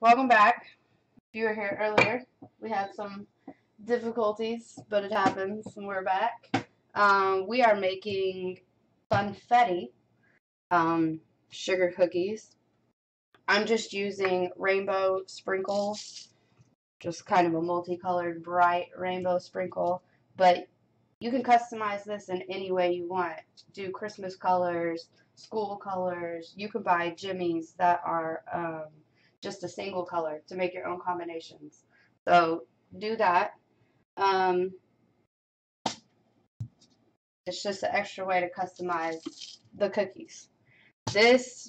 Welcome back. If you were here earlier, we had some difficulties, but it happens, and we're back. We are making Funfetti sugar cookies. I'm just using rainbow sprinkles, just kind of a multicolored, bright rainbow sprinkle, but you can customize this in any way you want. Do Christmas colors, school colors. You can buy jimmies that are just a single color to make your own combinations. So do that. It's just an extra way to customize the cookies.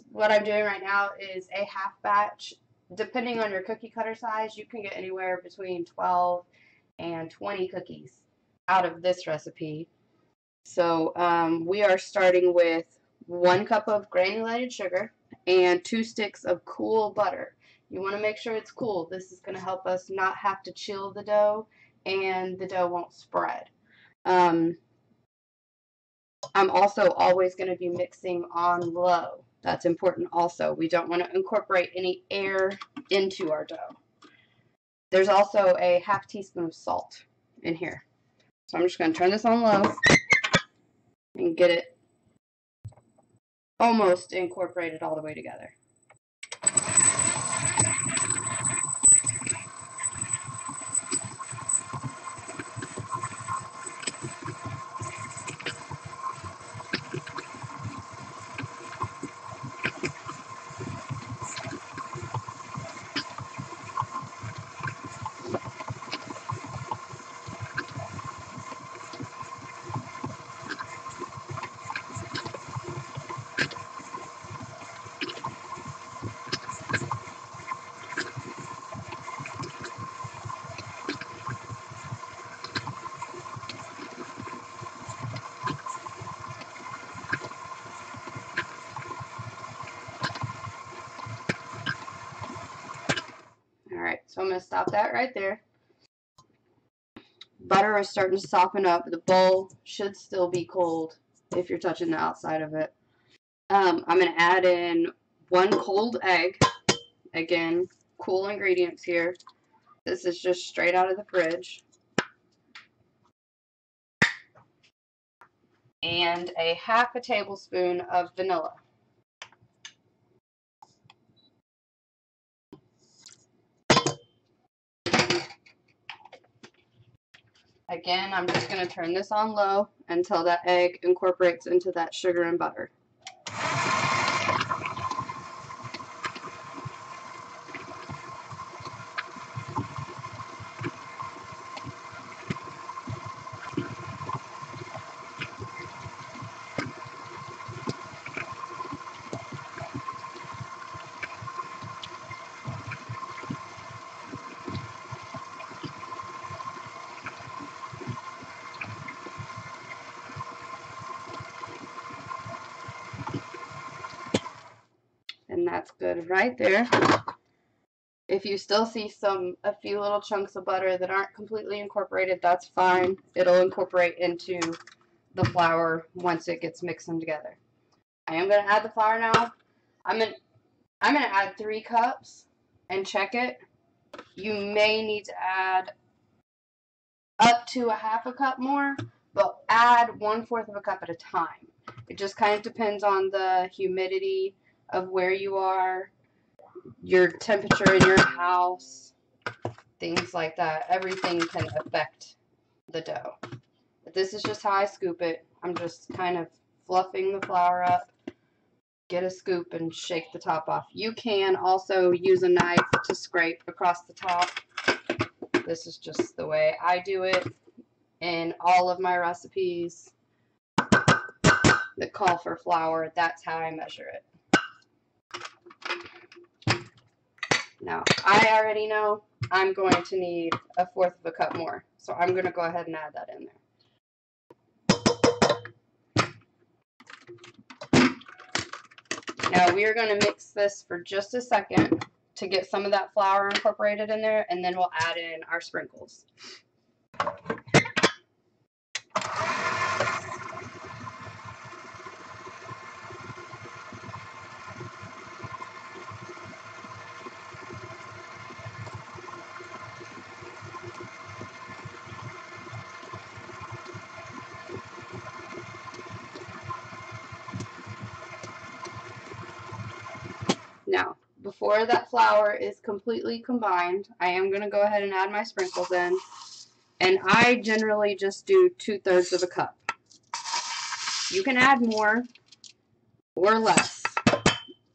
What I'm doing right now is a half batch. Depending on your cookie cutter size, you can get anywhere between 12 and 20 cookies out of this recipe. So we are starting with 1 cup of granulated sugar and 2 sticks of cool butter. You want to make sure it's cool. This is going to help us not have to chill the dough, and the dough won't spread. I'm also always going to be mixing on low. That's important also. We don't want to incorporate any air into our dough. There's also a half teaspoon of salt in here. So I'm just going to turn this on low and get it almost incorporated all the way together. Alright, so I'm going to stop that right there. Butter is starting to soften up. The bowl should still be cold if you're touching the outside of it. I'm going to add in 1 cold egg. Again, cool ingredients here. This is just straight out of the fridge. And a half a tablespoon of vanilla. Again, I'm just going to turn this on low until that egg incorporates into that sugar and butter. And that's good right there. If you still see a few little chunks of butter that aren't completely incorporated, that's fine. It'll incorporate into the flour once it gets mixed in together. I am going to add the flour now. I'm going to add 3 cups and check it. You may need to add up to a half a cup more, but add 1/4 of a cup at a time. It just kind of depends on the humidity of where you are, your temperature in your house, things like that. Everything can affect the dough. But this is just how I scoop it. I'm just kind of fluffing the flour up. Get a scoop and shake the top off. You can also use a knife to scrape across the top. This is just the way I do it in all of my recipes that call for flour. That's how I measure it. Now, I already know I'm going to need 1/4 of a cup more, so I'm going to go ahead and add that in there. Now, we are going to mix this for just a second to get some of that flour incorporated in there, and then we'll add in our sprinkles. before that flour is completely combined, I am going to go ahead and add my sprinkles in. And I generally just do 2/3 of a cup. You can add more or less.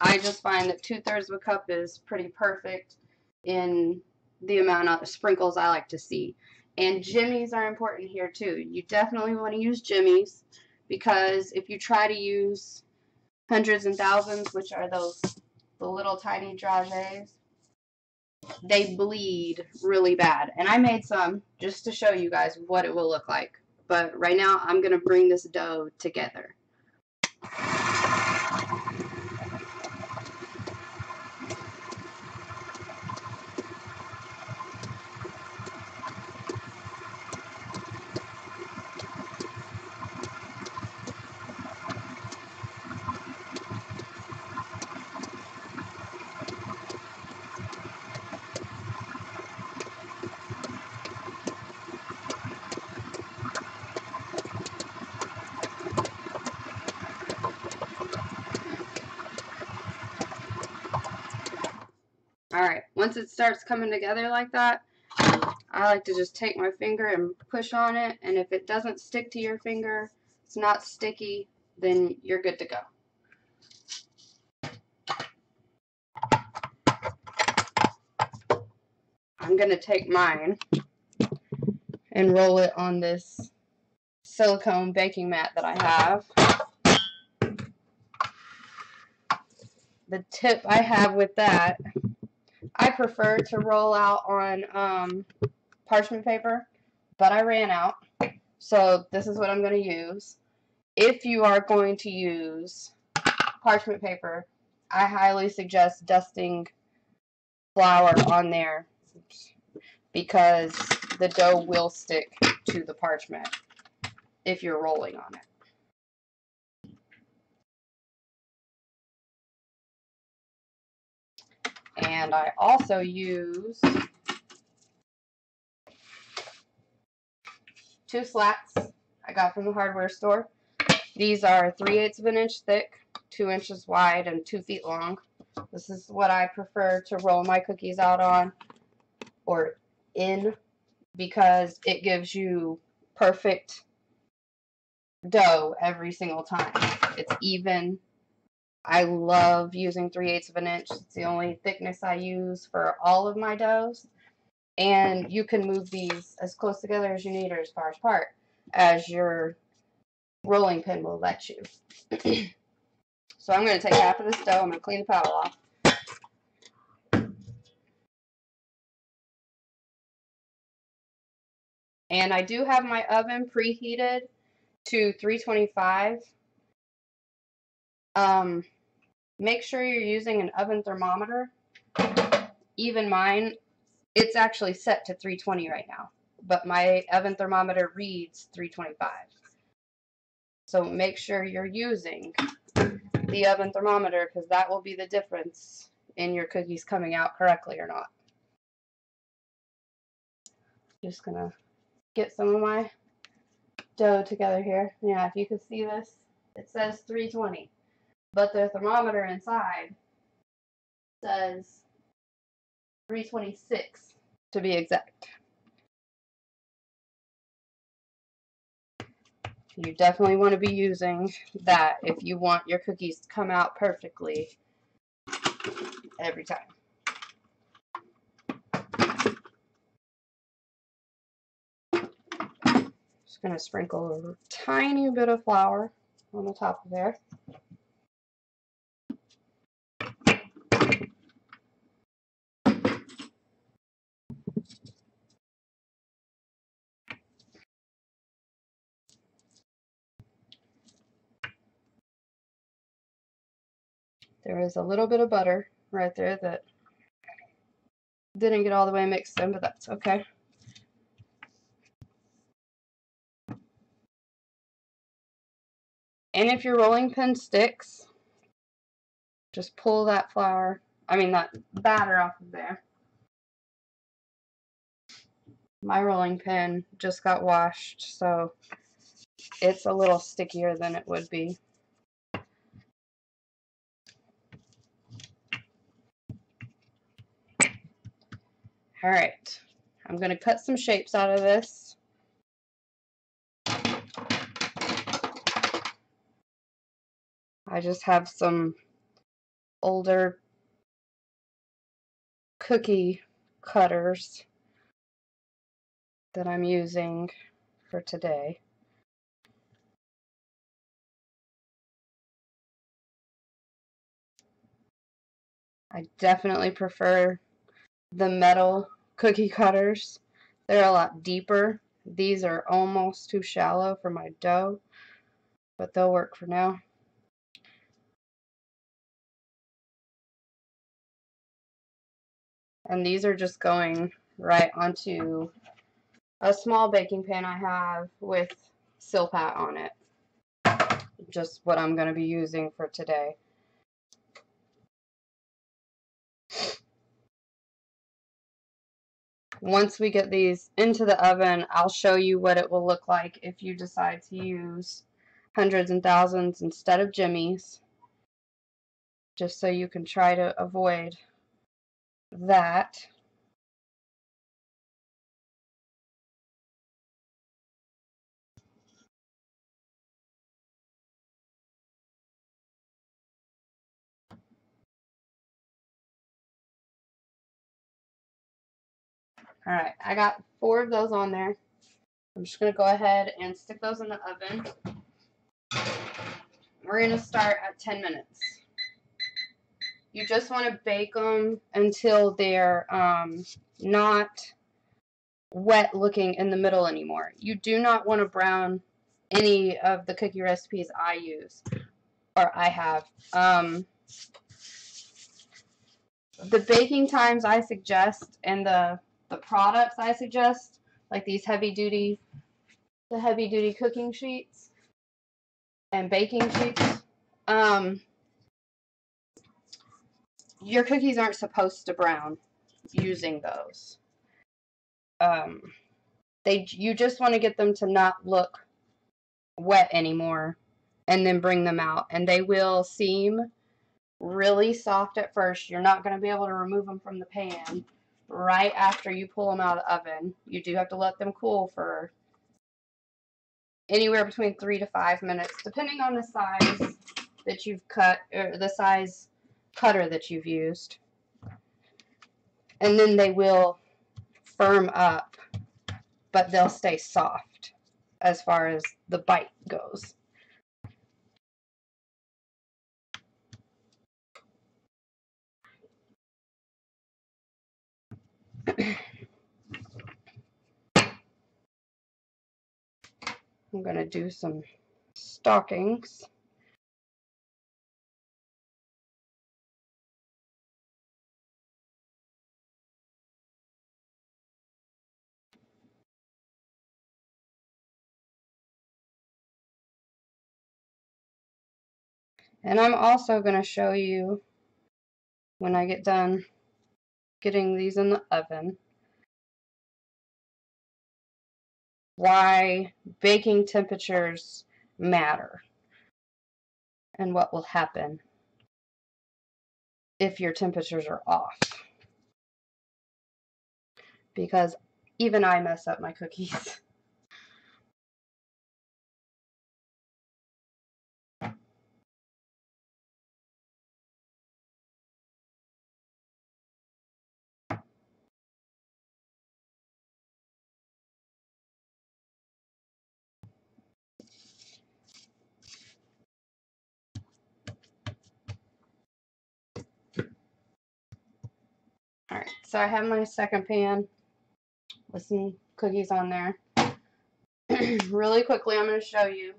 I just find that 2/3 of a cup is pretty perfect in the amount of sprinkles I like to see. And jimmies are important here too. You definitely want to use jimmies, because if you try to use hundreds and thousands, which are the little tiny dragees, they bleed really bad. And I made some just to show you guys what it will look like. But right now I'm going to bring this dough together. Alright, once it starts coming together like that, I like to just take my finger and push on it, and if it doesn't stick to your finger, it's not sticky, then you're good to go. I'm going to take mine and roll it on this silicone baking mat that I have. The tip I have with that, I prefer to roll out on parchment paper, but I ran out, so this is what I'm going to use. If you are going to use parchment paper, I highly suggest dusting flour on there, because the dough will stick to the parchment if you're rolling on it. And I also use 2 slats I got from the hardware store. These are 3/8 of an inch thick, 2 inches wide, and 2 feet long. This is what I prefer to roll my cookies out on, or in, because it gives you perfect dough every single time. It's even. I love using 3/8 of an inch. It's the only thickness I use for all of my doughs. And you can move these as close together as you need, or as far apart as your rolling pin will let you. So I'm going to take half of this dough. I'm going to clean the paddle off. And I do have my oven preheated to 325. Make sure you're using an oven thermometer. Even mine, it's actually set to 320 right now, but my oven thermometer reads 325. So make sure you're using the oven thermometer, because that will be the difference in your cookies coming out correctly or not. Just gonna get some of my dough together here. Yeah, if you can see this, it says 320, but the thermometer inside says 326 to be exact. You definitely want to be using that if you want your cookies to come out perfectly every time. Just going to sprinkle a tiny bit of flour on the top of there. There is a little bit of butter right there that didn't get all the way mixed in, but that's okay. And if your rolling pin sticks, just pull that that batter off of there. My rolling pin just got washed, so it's a little stickier than it would be. All right, I'm going to cut some shapes out of this. I just have some older cookie cutters that I'm using for today. I definitely prefer the metal cookie cutters. They're a lot deeper. These are almost too shallow for my dough, but they'll work for now. And these are just going right onto a small baking pan I have with Silpat on it. Just what I'm going to be using for today. Once we get these into the oven, I'll show you what it will look like if you decide to use hundreds and thousands instead of jimmies, just so you can try to avoid that. Alright, I got 4 of those on there. I'm just going to go ahead and stick those in the oven. We're going to start at 10 minutes. You just want to bake them until they're not wet looking in the middle anymore. You do not want to brown any of the cookie recipes I use, or I have. The baking times I suggest and the products I suggest, like these heavy duty cooking sheets and baking sheets, your cookies aren't supposed to brown using those. You just want to get them to not look wet anymore and then bring them out, and they will seem really soft at first. You're not going to be able to remove them from the pan right after you pull them out of the oven. You do have to let them cool for anywhere between 3 to 5 minutes, depending on the size that you've cut, or the size cutter that you've used. And then they will firm up, but they'll stay soft as far as the bite goes. I'm going to do some stockings. And I'm also going to show you, when I get done getting these in the oven, why baking temperatures matter and what will happen if your temperatures are off. Because even I mess up my cookies. Alright, so I have my second pan with some cookies on there. Really quickly, I'm going to show you.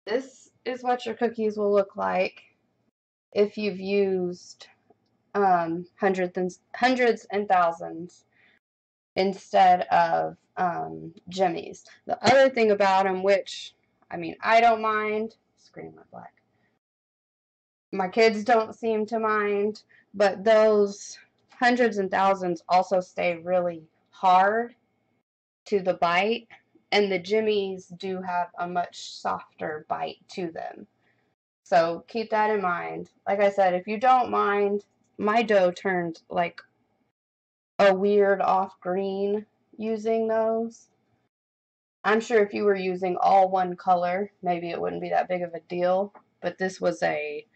This is what your cookies will look like if you've used hundreds and thousands instead of jimmies. The other thing about them, which, I mean, I don't mind, screen went black. My kids don't seem to mind, but those hundreds and thousands also stay really hard to the bite, and the jimmies do have a much softer bite to them. So keep that in mind. Like I said, if you don't mind my dough turned like a weird off green using those. I'm sure if you were using all one color, maybe it wouldn't be that big of a deal, but this was like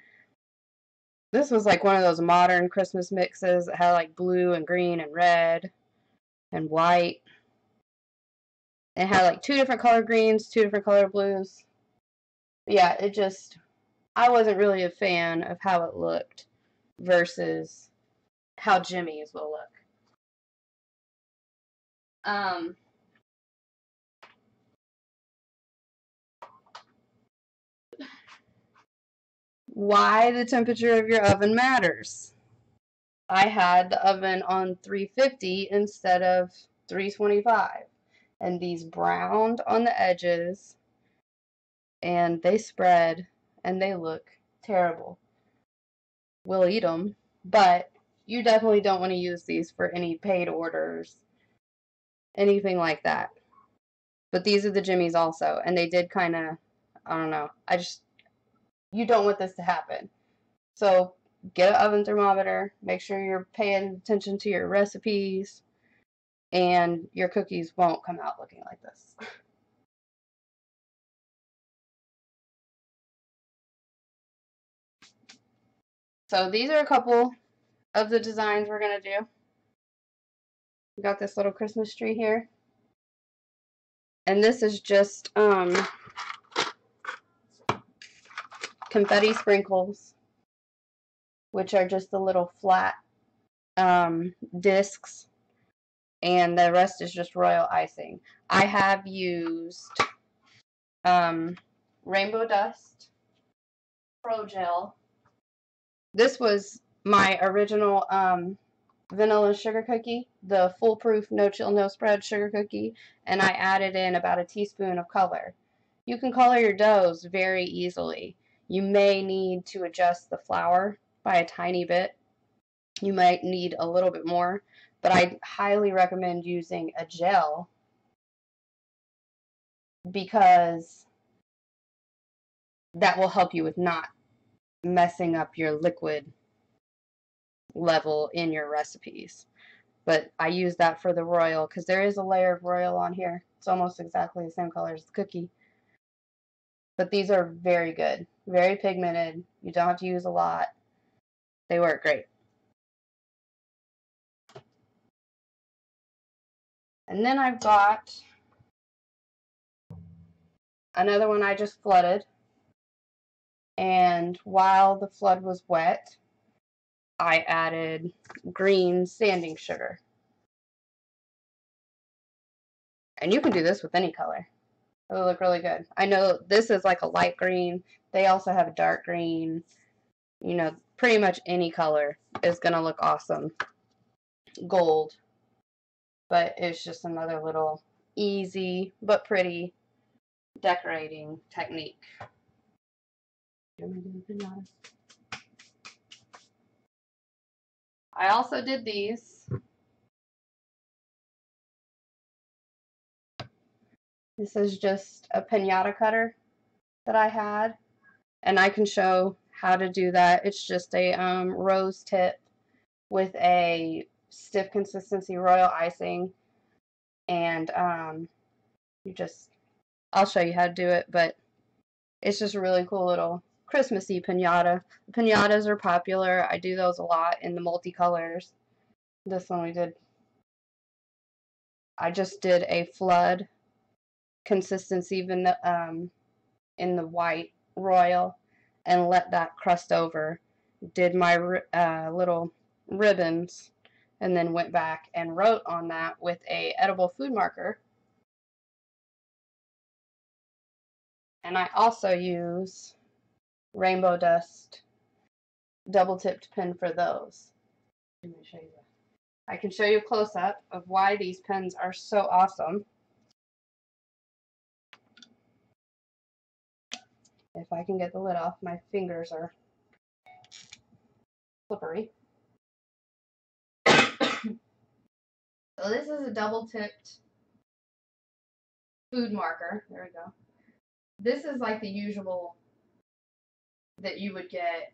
one of those modern Christmas mixes that had like blue and green and red and white. It had like 2 different color greens, 2 different color blues. Yeah, I wasn't really a fan of how it looked versus how Jimmy's will look. Um, why the temperature of your oven matters. I had the oven on 350 instead of 325. And these browned on the edges and they spread and they look terrible. We'll eat them, but you definitely don't want to use these for any paid orders, anything like that. But these are the Jimmys also, and they did kind of, I don't know, you don't want this to happen. So get an oven thermometer, make sure you're paying attention to your recipes, and your cookies won't come out looking like this. So these are a couple of the designs we're going to do. We got this little Christmas tree here. And this is just confetti sprinkles, which are just the little flat discs, and the rest is just royal icing. I have used rainbow dust, pro gel. This was my original vanilla sugar cookie, the foolproof no chill no spread sugar cookie, and I added in about a teaspoon of color. You can color your doughs very easily. You may need to adjust the flour by a tiny bit. You might need a little bit more, but I highly recommend using a gel because that will help you with not messing up your liquid level in your recipes. But I use that for the royal because there is a layer of royal on here. It's almost exactly the same color as the cookie. But these are very good, very pigmented. You don't have to use a lot. They work great. And then I've got another one I just flooded. And while the flood was wet, I added green sanding sugar. And you can do this with any color. It'll look really good. I know this is like a light green. They also have a dark green. You know, pretty much any color is going to look awesome. Gold. But it's just another little easy but pretty decorating technique. I also did these. This is just a piñata cutter that I had, and I can show how to do that. It's just a rose tip with a stiff consistency royal icing, and I'll show you how to do it, but it's just a really cool little Christmassy piñata. Piñatas are popular. I do those a lot in the multicolors. This one I just did a flood consistency in the white royal and let that crust over. Did my little ribbons and then went back and wrote on that with a edible food marker. And I also use rainbow dust double tipped pen for those. Let me show you that. I can show you a close up of why these pens are so awesome. If I can get the lid off, my fingers are slippery. So this is a double tipped food marker. There we go. This is like the usual that you would get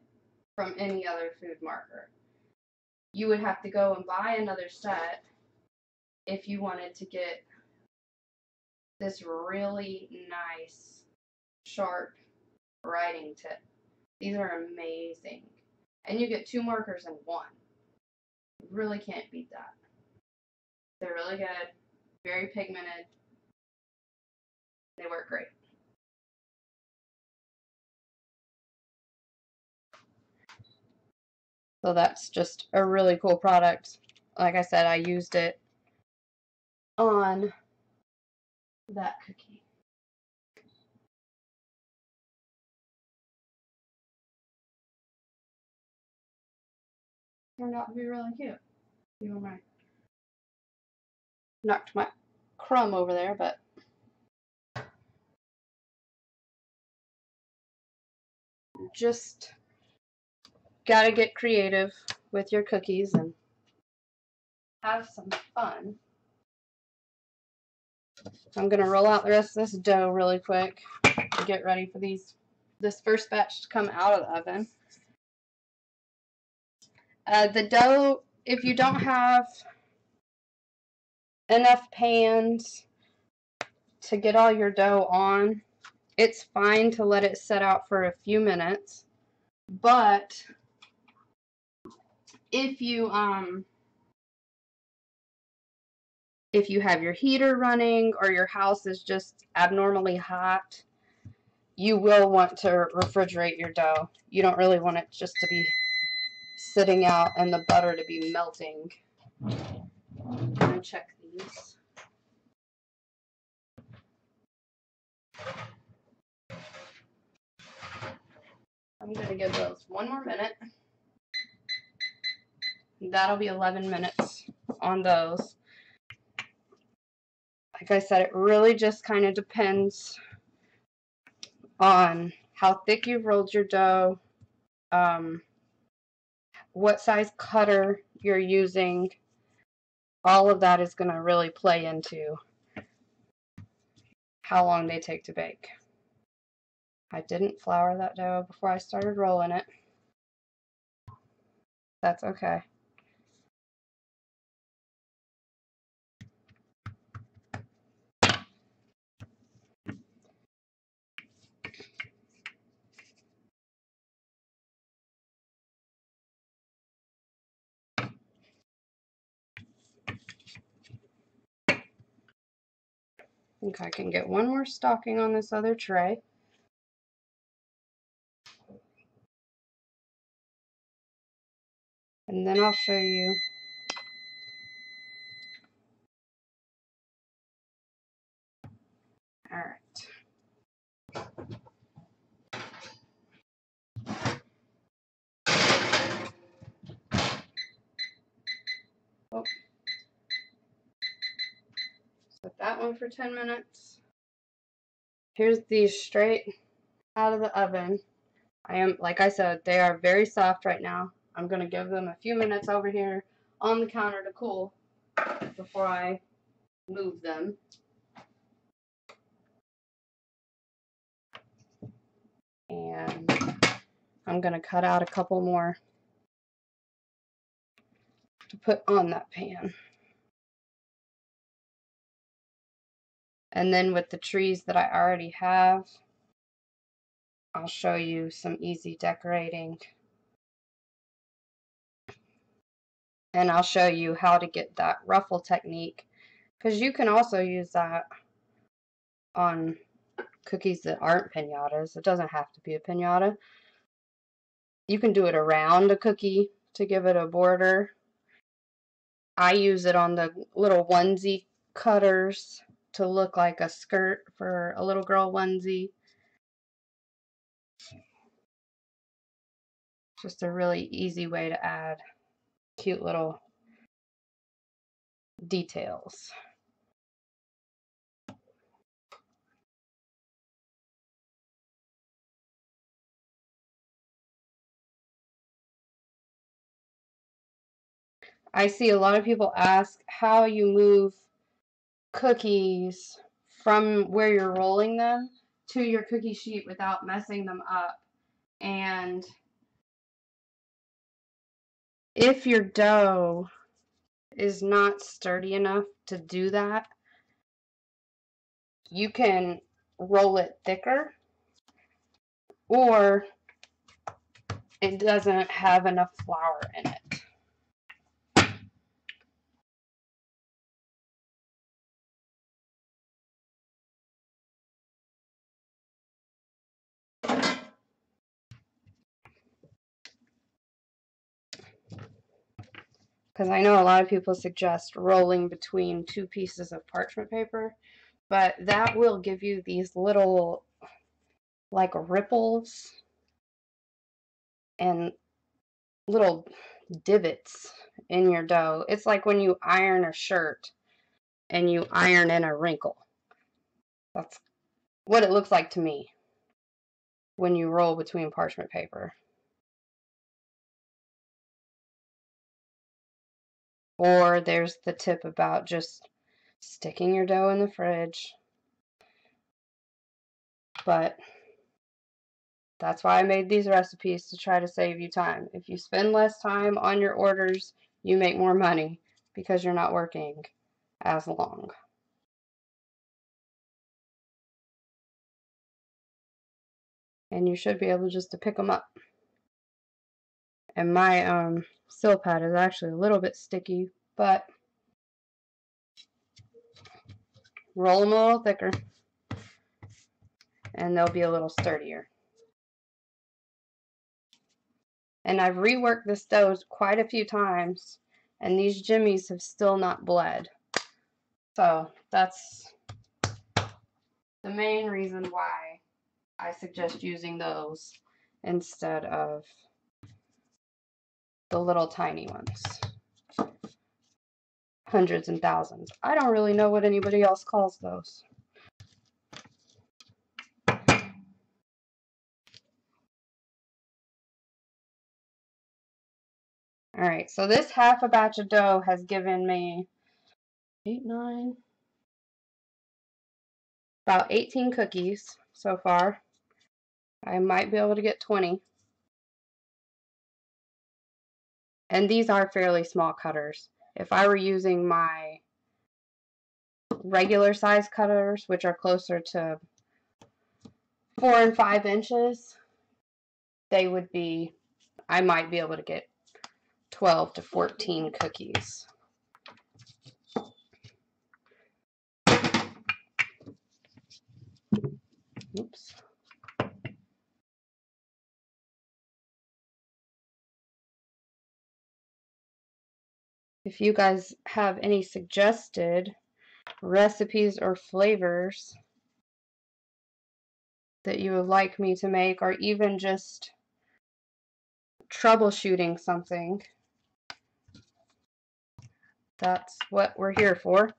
from any other food marker. you would have to go and buy another set if you wanted to get this really nice, sharp writing tip. These are amazing. And you get 2 markers in one. You really can't beat that. They're really good, very pigmented. They work great. So that's just a really cool product. Like I said, I used it on that cookie. Turned out to be really cute. Even my knocked my crumb over there, but just gotta get creative with your cookies and have some fun. I'm gonna roll out the rest of this dough really quick to get ready for this first batch to come out of the oven. The dough, if you don't have enough pans to get all your dough on, it's fine to let it set out for a few minutes. But if you have your heater running or your house is just abnormally hot, you will want to refrigerate your dough. You don't really want it just to be sitting out and the butter to be melting. I'm gonna check these. I'm gonna give those 1 more minute. That'll be 11 minutes on those. Like I said, it really just kind of depends on how thick you've rolled your dough, what size cutter you're using. All of that is going to really play into how long they take to bake. I didn't flour that dough before I started rolling it. That's okay. I think I can get one more stocking on this other tray. And then I'll show you all right. Oh. Set that one for 10 minutes. Here's these straight out of the oven. Like I said, they are very soft right now. I'm going to give them a few minutes over here on the counter to cool before I move them. And I'm going to cut out a couple more to put on that pan. And then with the trees that I already have, I'll show you some easy decorating. And I'll show you how to get that ruffle technique, because you can also use that on cookies that aren't piñatas. It doesn't have to be a piñata. You can do it around a cookie to give it a border. I use it on the little onesie cutters to look like a skirt for a little girl onesie. Just a really easy way to add cute little details. I see a lot of people ask how you move cookies from where you're rolling them to your cookie sheet without messing them up. And If your dough is not sturdy enough to do that, you can roll it thicker, or it doesn't have enough flour in it. Because I know a lot of people suggest rolling between 2 pieces of parchment paper, but that will give you these little, like, ripples and little divots in your dough. It's like when you iron a shirt and you iron in a wrinkle. That's what it looks like to me when you roll between parchment paper. Or there's the tip about just sticking your dough in the fridge. But that's why I made these recipes, to try to save you time. If you spend less time on your orders, you make more money because you're not working as long. And you should be able just to pick them up. And my sill pad is actually a little bit sticky, but roll them a little thicker and they'll be a little sturdier. And I've reworked this dough quite a few times, and these jimmies have still not bled. So that's the main reason why I suggest using those instead of the little tiny ones. Hundreds and thousands. I don't really know what anybody else calls those. Alright, so this half a batch of dough has given me 8, 9, about 18 cookies so far. I might be able to get 20. And these are fairly small cutters. If I were using my regular size cutters, which are closer to 4 and 5 inches, they would be, I might be able to get 12 to 14 cookies. Oops. If you guys have any suggested recipes or flavors that you would like me to make, or even just troubleshooting something, that's what we're here for.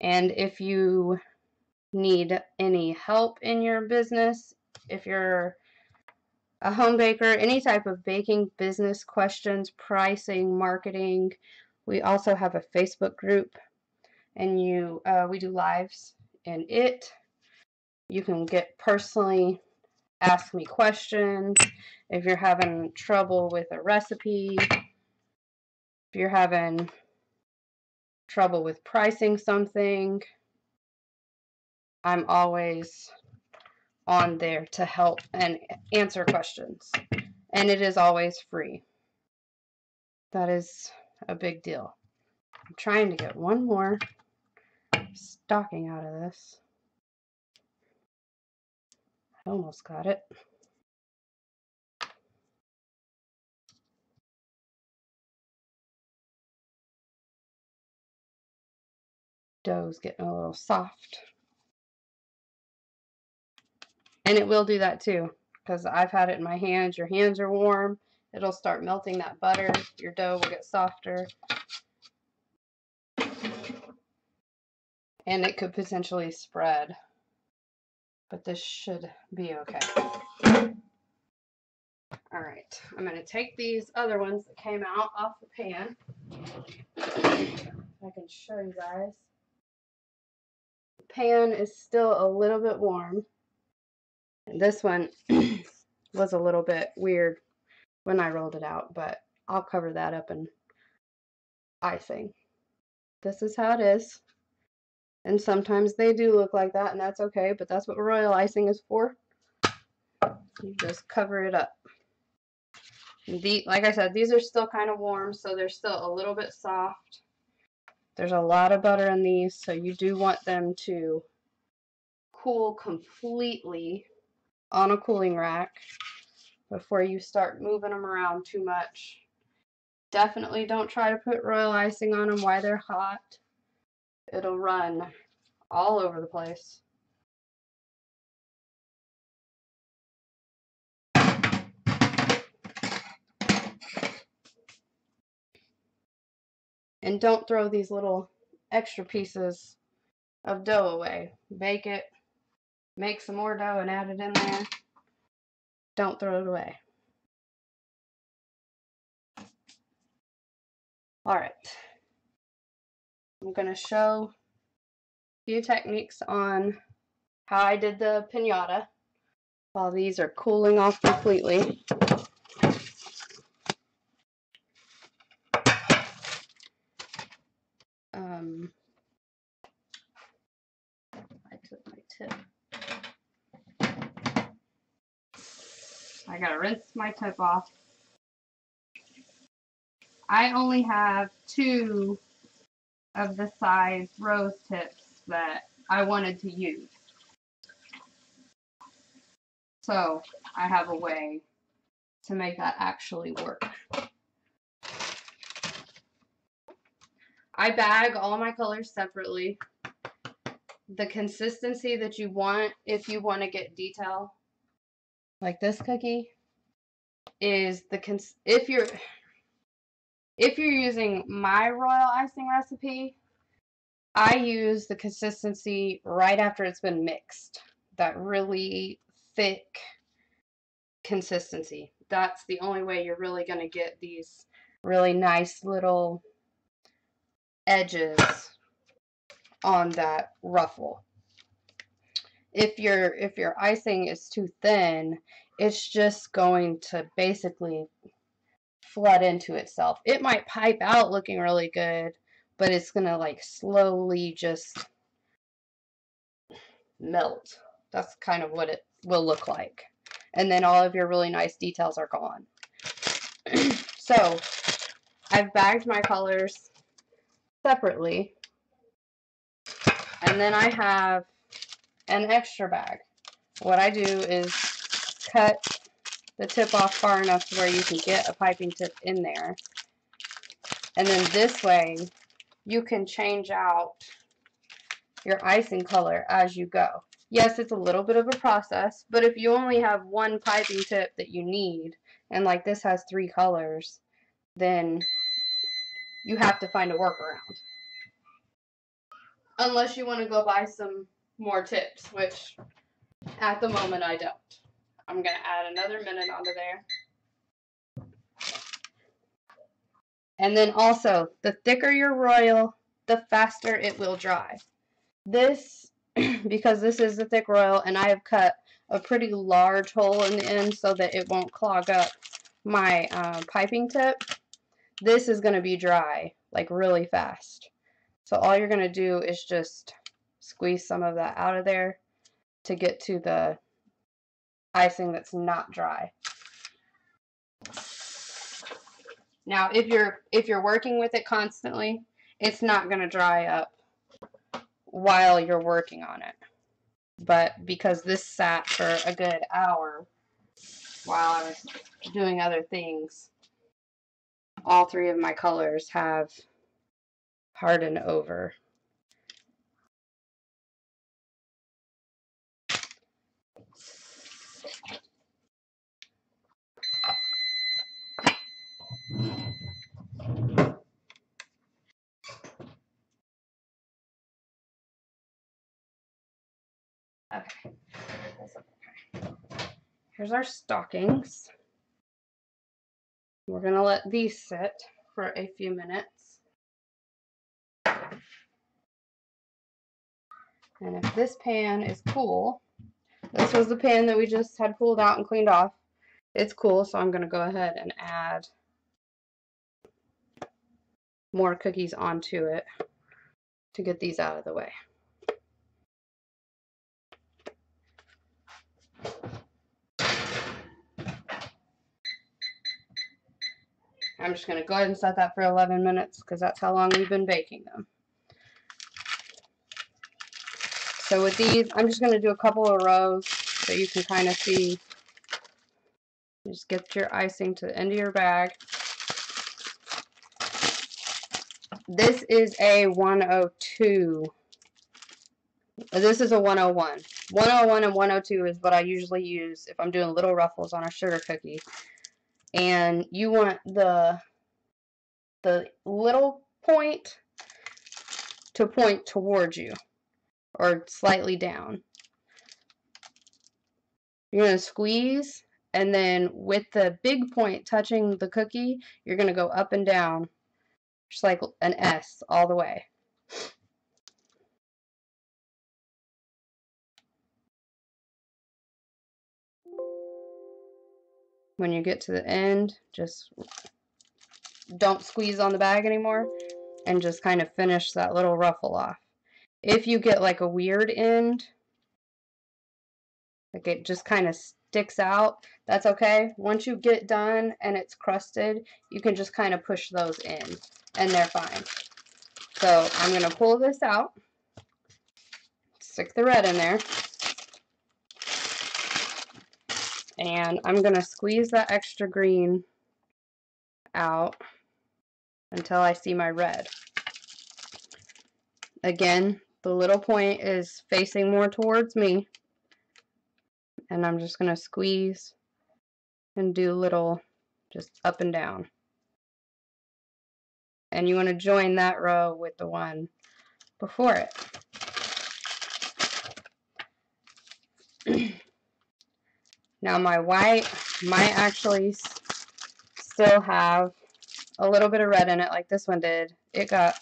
And if you need any help in your business, if you're a home baker, any type of baking business questions, pricing, marketing, we also have a Facebook group, and we do lives in it. You can get personally ask me questions if you're having trouble with a recipe, if you're having trouble with pricing something. I'm always on there to help and answer questions, and it is always free. That is a big deal. I'm trying to get one more stocking out of this. I almost got it. Dough's getting a little soft. And it will do that too, because I've had it in my hands. Your hands are warm. It'll start melting that butter. Your dough will get softer. And it could potentially spread. But this should be okay. Alright, I'm going to take these other ones that came out off the pan. I can show you guys. The pan is still a little bit warm. This one was a little bit weird when I rolled it out, but I'll cover that up in icing. This is how it is. And sometimes they do look like that, and that's okay, but that's what royal icing is for. You just cover it up. Like I said, these are still kind of warm, so they're still a little bit soft. There's a lot of butter in these, so you do want them to cool completely on a cooling rack before you start moving them around too much. Definitely don't try to put royal icing on them while they're hot. It'll run all over the place. And don't throw these little extra pieces of dough away. Bake it, make some more dough and add it in there. Don't throw it away. Alright, I'm going to show a few techniques on how I did the piñata while these are cooling off completely. I took my tip. I gotta rinse my tip off. I only have 2 of the size rose tips that I wanted to use. So I have a way to make that actually work. I bag all my colors separately. The consistency that you want, if you want to get detail, like this cookie, is if you're using my royal icing recipe, I use the consistency right after it's been mixed. That really thick consistency. That's the only way you're really going to get these really nice little edges on that ruffle. If your icing is too thin, it's just going to basically flood into itself. It might pipe out looking really good, but it's going to like slowly just melt. That's kind of what it will look like. And then all of your really nice details are gone. So I've bagged my colors separately, and then I have an extra bag. What I do is cut the tip off far enough to where you can get a piping tip in there, and then this way you can change out your icing color as you go. Yes, it's a little bit of a process, but if you only have one piping tip that you need, and like this has 3 colors, then you have to find a workaround. Unless you want to go buy some more tips, which at the moment I don't. I'm going to add another minute onto there. And then also, the thicker your royal, the faster it will dry. This, because this is a thick royal, and I have cut a pretty large hole in the end so that it won't clog up my piping tip, this is going to be dry, like really fast. So all you're going to do is just squeeze some of that out of there to get to the icing that's not dry. Now, if you're working with it constantly, it's not going to dry up while you're working on it. But because this sat for a good hour while I was doing other things, all 3 of my colors have hardened over. Okay. Here's our stockings. We're going to let these sit for a few minutes. And if this pan is cool, This was the pan that we just had pulled out and cleaned off. It's cool, so I'm going to go ahead and add more cookies onto it to get these out of the way. I'm just going to go ahead and set that for 11 minutes because that's how long we've been baking them. So with these, I'm just going to do a couple of rows so you can kind of see. Just get your icing to the end of your bag. This is a 102. This is a 101. 101 and 102 is what I usually use if I'm doing little ruffles on a sugar cookie. And you want the little point to point towards you or slightly down. You're going to squeeze, and then with the big point touching the cookie, you're going to go up and down, just like an S all the way. When you get to the end, just don't squeeze on the bag anymore and just kind of finish that little ruffle off. If you get like a weird end, like it just kind of sticks out, that's okay. Once you get done and it's crusted, you can just kind of push those in and they're fine. So I'm going to pull this out, stick the red in there, and I'm going to squeeze that extra green out until I see my red. Again, the little point is facing more towards me, and I'm just going to squeeze and do little just up and down. And you want to join that row with the one before it. Now my white might actually still have a little bit of red in it like this one did. It got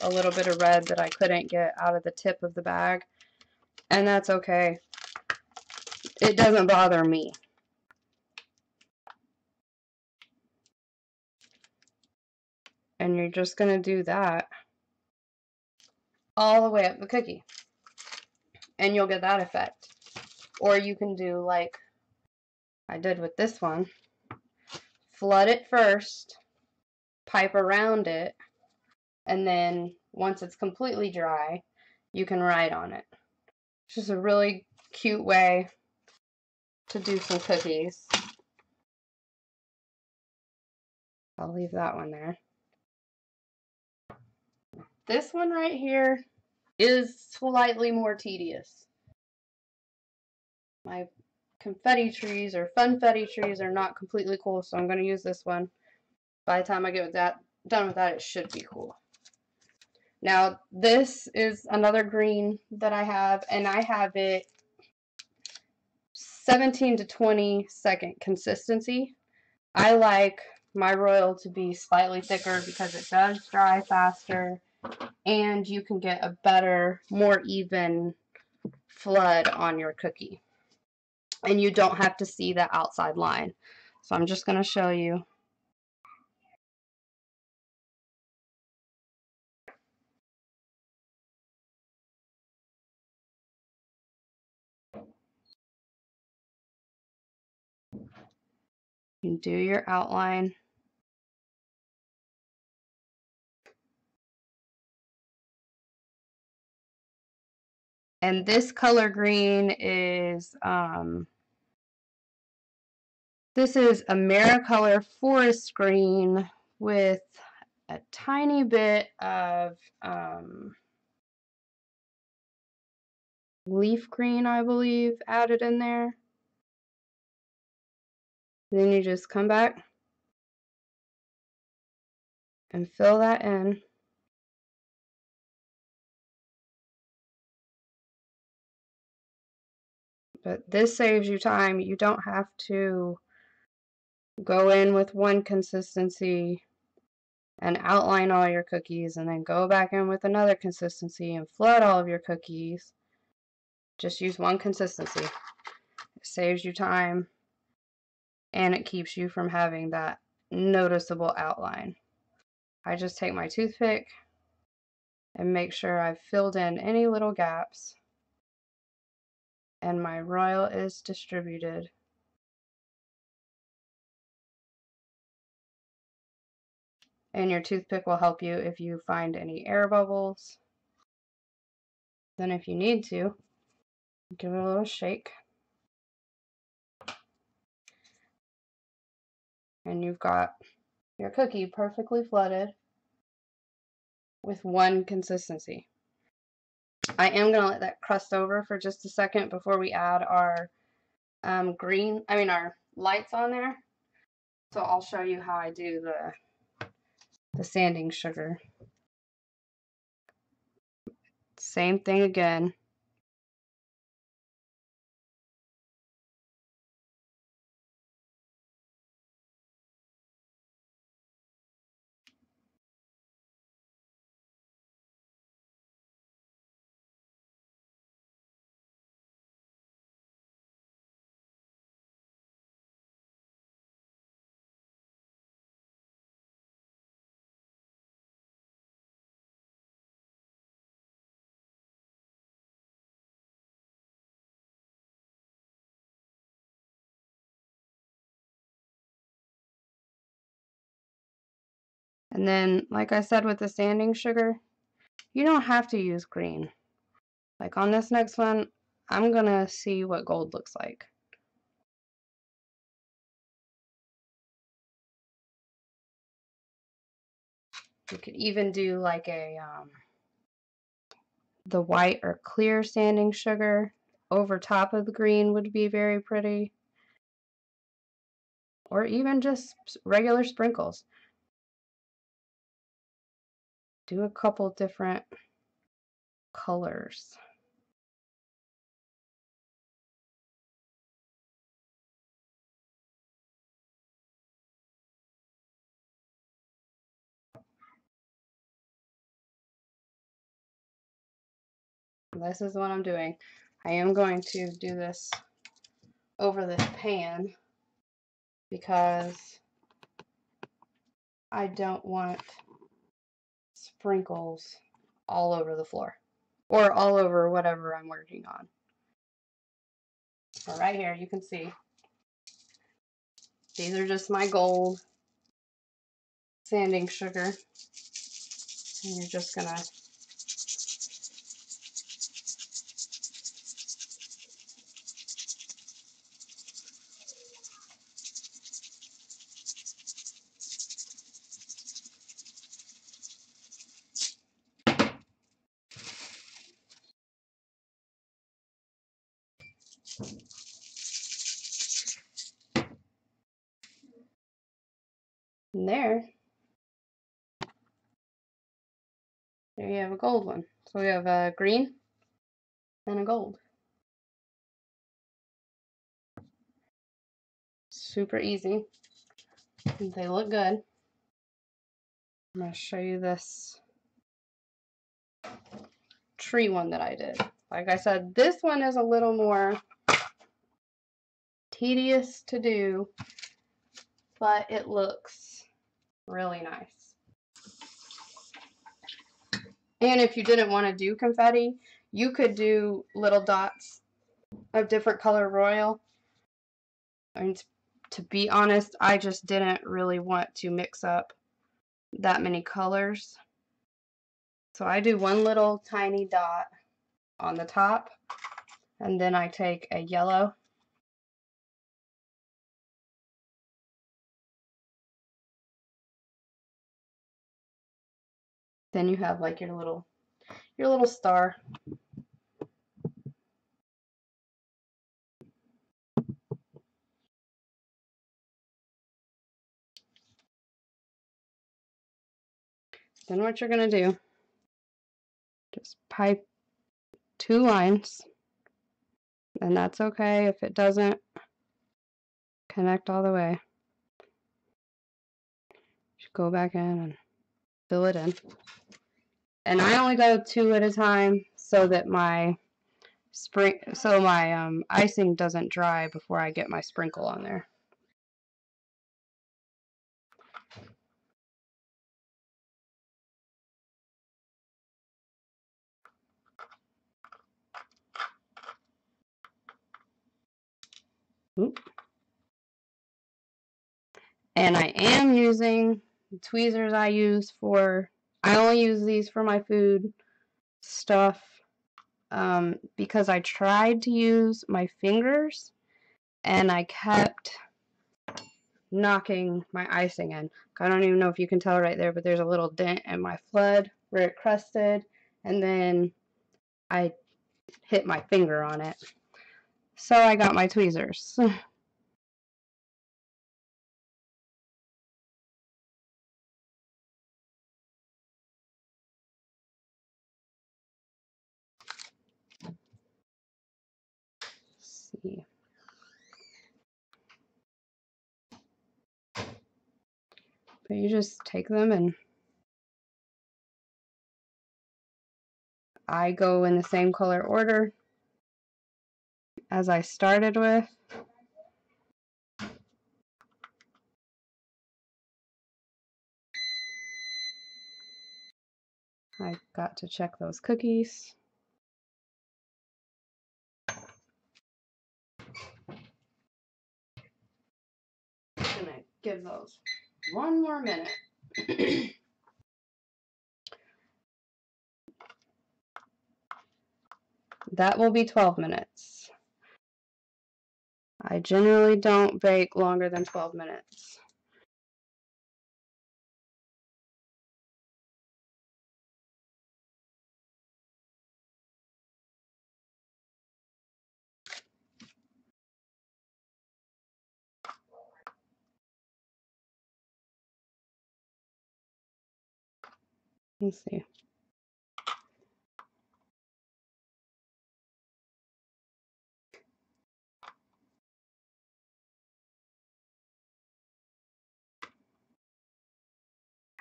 a little bit of red that I couldn't get out of the tip of the bag, and that's okay. It doesn't bother me. And you're just going to do that all the way up the cookie, and you'll get that effect. Or you can do like I did with this one. Flood it first, pipe around it, and then once it's completely dry, you can write on it. It's just a really cute way to do some cookies. I'll leave that one there. This one right here is slightly more tedious. My confetti trees or funfetti trees are not completely cool, so I'm going to use this one. By the time I get done with that, it should be cool. Now, this is another green that I have, and I have it 17 to 20 second consistency. I like my royal to be slightly thicker because it does dry faster, and you can get a better, more even flood on your cookie. And you don't have to see the outside line. So I'm just going to show you. You do your outline. And this color green is this is AmeriColor Forest Green with a tiny bit of leaf green, I believe, added in there. And then you just come back and fill that in. But this saves you time. You don't have to go in with one consistency and outline all your cookies and then go back in with another consistency and flood all of your cookies. Just use one consistency. saves you time, and it keeps you from having that noticeable outline. I just take my toothpick and make sure I've filled in any little gaps and my royal is distributed. And your toothpick will help you if you find any air bubbles. Then if you need to, give it a little shake. And you've got your cookie perfectly flooded with one consistency. I am going to let that crust over for just a second before we add our our lights on there. So I'll show you how I do the sanding sugar. Same thing again. And then, like I said with the sanding sugar, you don't have to use green. Like on this next one, I'm gonna see what gold looks like. You could even do like the white or clear sanding sugar over top of the green would be very pretty. Or even just regular sprinkles. Do a couple different colors. This is what I'm doing. I am going to do this over this pan because I don't want sprinkles all over the floor or all over whatever I'm working on. So right here you can see these are just my gold sanding sugar, and you're just gonna there you have a gold one. So we have a green and a gold. Super easy. They look good. I'm going to show you this tree one that I did. Like I said, this one is a little more tedious to do, but it looks really nice. And if you didn't want to do confetti, you could do little dots of different color royal. I mean, to be honest, I just didn't really want to mix up that many colors. So I do one little tiny dot on the top, and then I take a yellow then you have like your little star. Then what you're going to do, just pipe 2 lines, and that's okay if it doesn't connect all the way. Just go back in and fill it in. And I only go 2 at a time so that my so my icing doesn't dry before I get my sprinkle on there. Oop. And I am using the tweezers I only use these for my food stuff because I tried to use my fingers and I kept knocking my icing in. I don't even know if you can tell right there, but there's a little dent in my flood where it crusted, and then I hit my finger on it. So I got my tweezers. See. But you just take them, and I go in the same color order as I started with. I got to check those cookies. I'm gonna give those one more minute. That will be 12 minutes. I generally don't bake longer than 12 minutes. Let's see.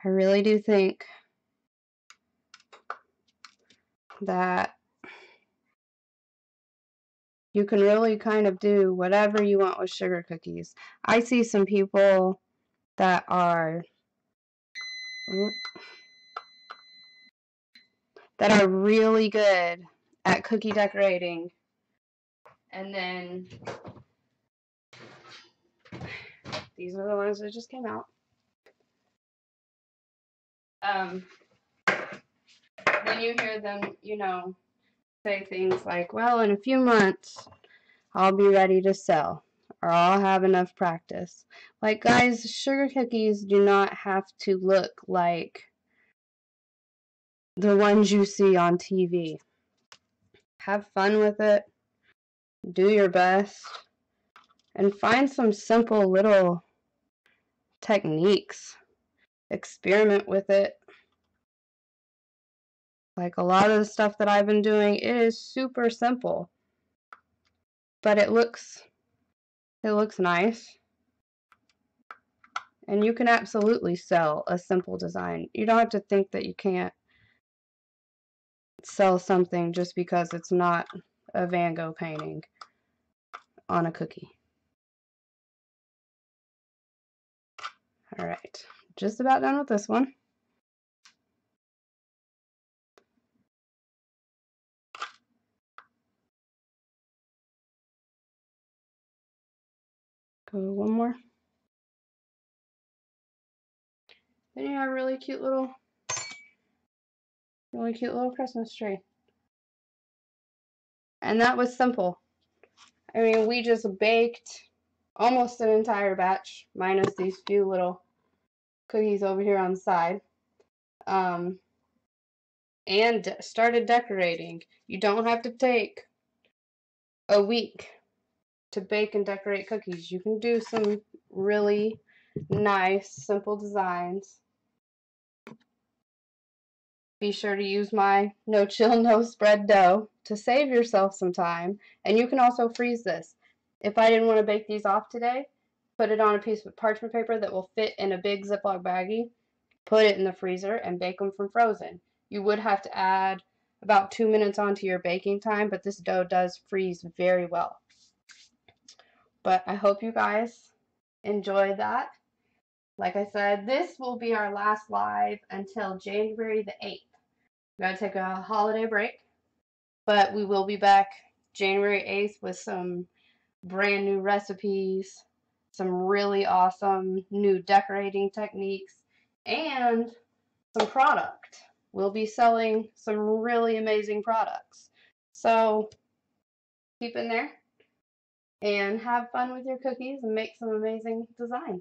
I really do think that you can really kind of do whatever you want with sugar cookies. I see some people that are really good at cookie decorating, and then these are the ones that just came out. Then you hear them, say things like, well, in a few months, I'll be ready to sell, or I'll have enough practice. Like, guys, sugar cookies do not have to look like the ones you see on TV. Have fun with it, do your best, and find some simple little techniques. Experiment with it. Like, a lot of the stuff that I've been doing, it is super simple, but it looks nice. And you can absolutely sell a simple design. You don't have to think that you can't sell something just because it's not a Van Gogh painting on a cookie. Alright, just about done with this one. Go one more. Then you have a really cute little Christmas tree. And that was simple. I mean, we just baked almost an entire batch, minus these few little cookies over here on the side. And started decorating. You don't have to take a week to bake and decorate cookies. You can do some really nice, simple designs. Be sure to use my no chill, no spread dough to save yourself some time. And you can also freeze this. If I didn't want to bake these off today, put it on a piece of parchment paper that will fit in a big Ziploc baggie, put it in the freezer, and bake them from frozen. You would have to add about 2 minutes onto your baking time, but this dough does freeze very well. But I hope you guys enjoyed that. Like I said, this will be our last live until January the 8th. We're going to take a holiday break, but we will be back January 8th with some brand new recipes, some really awesome new decorating techniques, and some product. We'll be selling some really amazing products. So keep in there and have fun with your cookies and make some amazing designs.